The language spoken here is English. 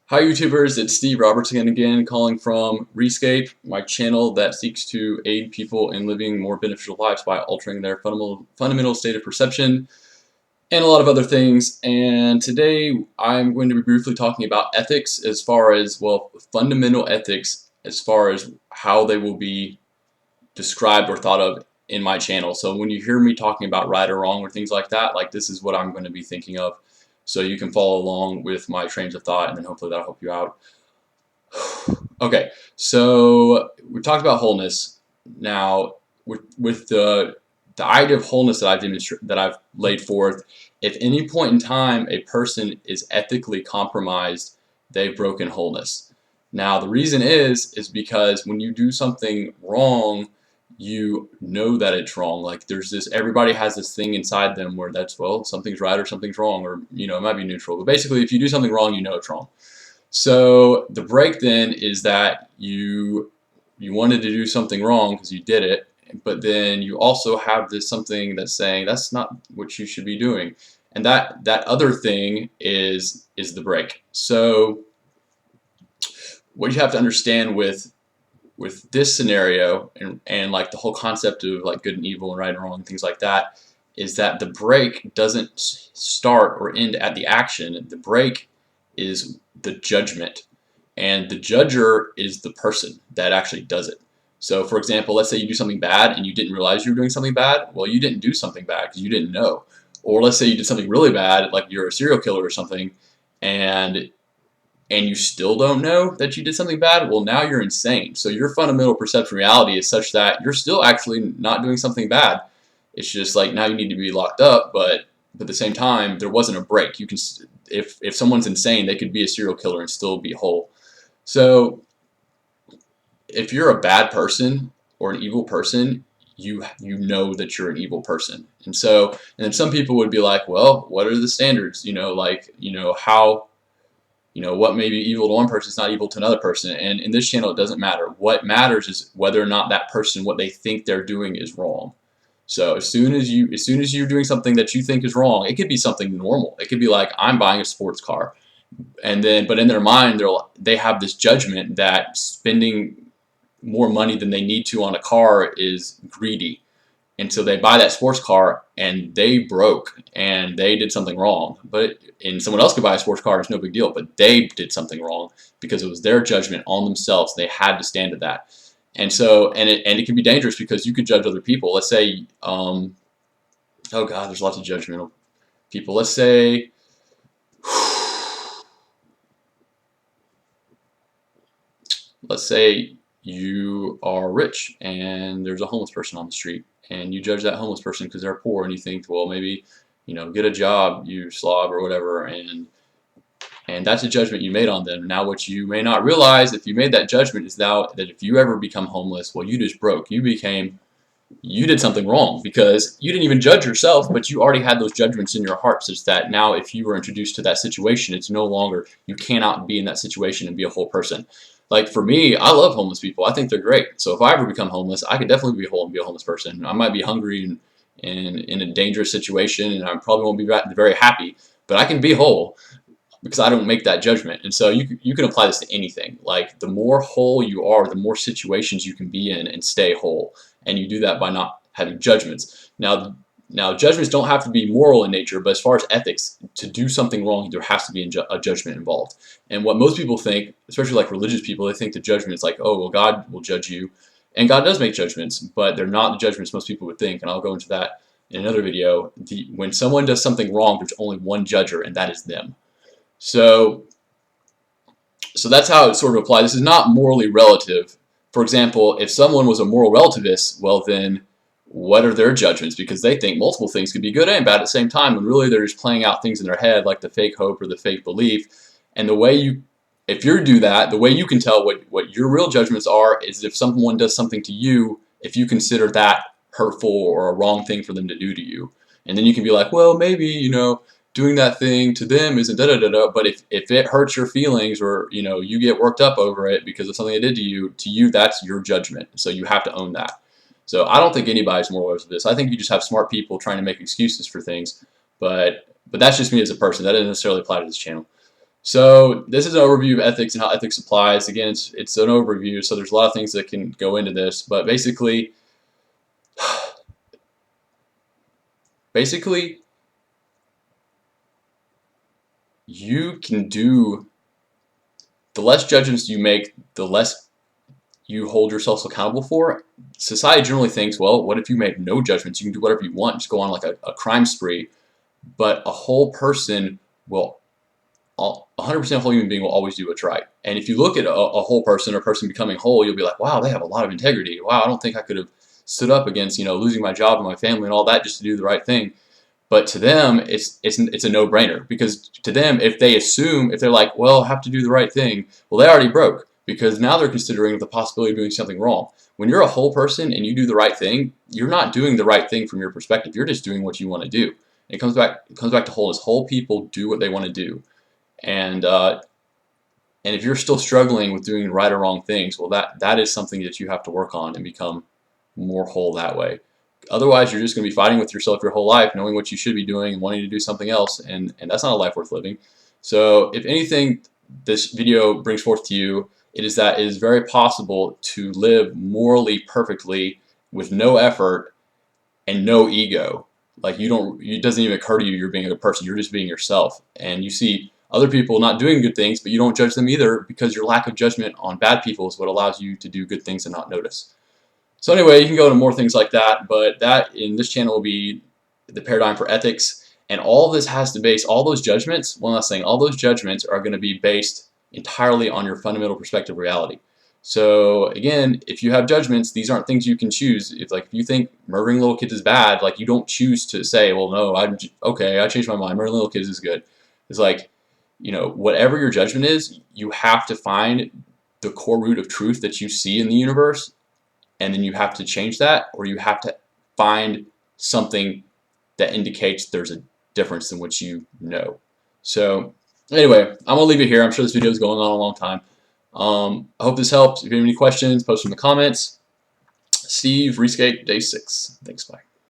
Hi YouTubers, it's Steve Robertson again calling from Rescape, my channel that seeks to aid people in living more beneficial lives by altering their fundamental state of perception and a lot of other things. And today I'm going to be briefly talking about ethics as far as, well, fundamental ethics as far as how they will be described or thought of in my channel. So when you hear me talking about right or wrong or things like that, like this is what I'm going to be thinking of. So you can follow along with my trains of thought, and then hopefully that'll help you out. Okay, so we talked about wholeness. Now, with the idea of wholeness that I've laid forth, if any point in time a person is ethically compromised, they've broken wholeness. Now, the reason is because when you do something wrong, you know that it's wrong. Like there's this, everybody has this thing inside them where that's, well, something's right or something's wrong, or it might be neutral. But basically, if you do something wrong, you know it's wrong. So the break then is that you wanted to do something wrong because you did it, but then you also have this something that's saying that's not what you should be doing, and that other thing is the break. So what you have to understand with this scenario and like the whole concept of like good and evil and right and wrong and things like that is that the break doesn't start or end at the action. The break is the judgment, and the judger is the person that actually does it. So for example, let's say you do something bad and you didn't realize you were doing something bad. Well, you didn't do something bad because you didn't know. Or let's say you did something really bad, like you're a serial killer or something, and you still don't know that you did something bad. Well, now you're insane. So your fundamental perception of reality is such that you're still actually not doing something bad. It's just like now you need to be locked up, but at the same time, there wasn't a break. You can, if someone's insane, they could be a serial killer and still be whole. So if you're a bad person or an evil person, you know that you're an evil person. And then some people would be like, well, what are the standards? How, what may be evil to one person is not evil to another person. And in this channel, it doesn't matter. What matters is whether or not that person, what they think they're doing is wrong. So as soon as you're doing something that you think is wrong, it could be something normal. It could be like, I'm buying a sports car. And then, but in their mind, they have this judgment that spending more money than they need to on a car is greedy. And so they buy that sports car and they broke and they did something wrong. And someone else could buy a sports car, it's no big deal, but they did something wrong because it was their judgment on themselves. They had to stand to that. And so, it can be dangerous because you could judge other people. Let's say, oh God, there's lots of judgmental people. Let's say, you are rich and there's a homeless person on the street, and you judge that homeless person because they're poor, and you think, well, maybe, get a job, you slob or whatever, and that's a judgment you made on them. Now what you may not realize if you made that judgment is now that if you ever become homeless, well, you just broke. You did something wrong because you didn't even judge yourself, but you already had those judgments in your heart such that now if you were introduced to that situation, it's no longer, you cannot be in that situation and be a whole person. Like for me, I love homeless people. I think they're great. So if I ever become homeless, I could definitely be whole and be a homeless person. I might be hungry and in a dangerous situation, and I probably won't be very happy, but I can be whole because I don't make that judgment. And so you can apply this to anything. Like the more whole you are, the more situations you can be in and stay whole. And you do that by not having judgments. Now judgments don't have to be moral in nature, but as far as ethics, to do something wrong, there has to be a judgment involved. And what most people think, especially like religious people, they think the judgment is like, oh, well, God will judge you. And God does make judgments, but they're not the judgments most people would think. And I'll go into that in another video. When someone does something wrong, there's only one judger, and that is them. So that's how it sort of applies. This is not morally relative. For example, if someone was a moral relativist, well then, what are their judgments? Because they think multiple things could be good and bad at the same time, and really they're just playing out things in their head, like the fake hope or the fake belief. And if you do that, the way you can tell what your real judgments are is if someone does something to you, if you consider that hurtful or a wrong thing for them to do to you. And then you can be like, well, maybe, doing that thing to them isn't da-da-da-da, but if it hurts your feelings or, you get worked up over it because of something they did to you, that's your judgment. So you have to own that. So I don't think anybody's more aware of this. I think you just have smart people trying to make excuses for things, but that's just me as a person. That doesn't necessarily apply to this channel. So this is an overview of ethics and how ethics applies. Again, it's an overview, so there's a lot of things that can go into this, but basically, basically, you can do, the less judgments you make, the less you hold yourself accountable for. Society generally thinks, well, what if you make no judgments? You can do whatever you want, just go on like a crime spree. But a whole person will, 100% whole human being will always do what's right. And if you look at a whole person or a person becoming whole, you'll be like, wow, they have a lot of integrity. Wow, I don't think I could have stood up against, losing my job and my family and all that just to do the right thing. But to them, it's a no-brainer, because to them, if they're like, well, I have to do the right thing, well, they already broke, because now they're considering the possibility of doing something wrong. When you're a whole person and you do the right thing, you're not doing the right thing from your perspective. You're just doing what you want to do. It comes back to whole people do what they want to do, and if you're still struggling with doing right or wrong things, well, that is something that you have to work on and become more whole that way. Otherwise, you're just going to be fighting with yourself your whole life, knowing what you should be doing and wanting to do something else, and that's not a life worth living. So if anything this video brings forth to you, it is that it is very possible to live morally perfectly with no effort and no ego. Like, it doesn't even occur to you you're being a good person, you're just being yourself. And you see other people not doing good things, but you don't judge them either, because your lack of judgment on bad people is what allows you to do good things and not notice. So anyway, you can go into more things like that, but that in this channel will be the paradigm for ethics, and all of this has to base, all those judgments, one last thing, all those judgments are going to be based entirely on your fundamental perspective of reality. So again, if you have judgments, these aren't things you can choose. If you think murdering little kids is bad, like, you don't choose to say, well, no, okay, I changed my mind, murdering little kids is good. It's like, whatever your judgment is, you have to find the core root of truth that you see in the universe, and then you have to change that, or you have to find something that indicates there's a difference in what you know. So anyway, I'm gonna leave it here. I'm sure this video is going on a long time. I hope this helps. If you have any questions, post them in the comments. Steve, Rescape, day 6. Thanks, bye.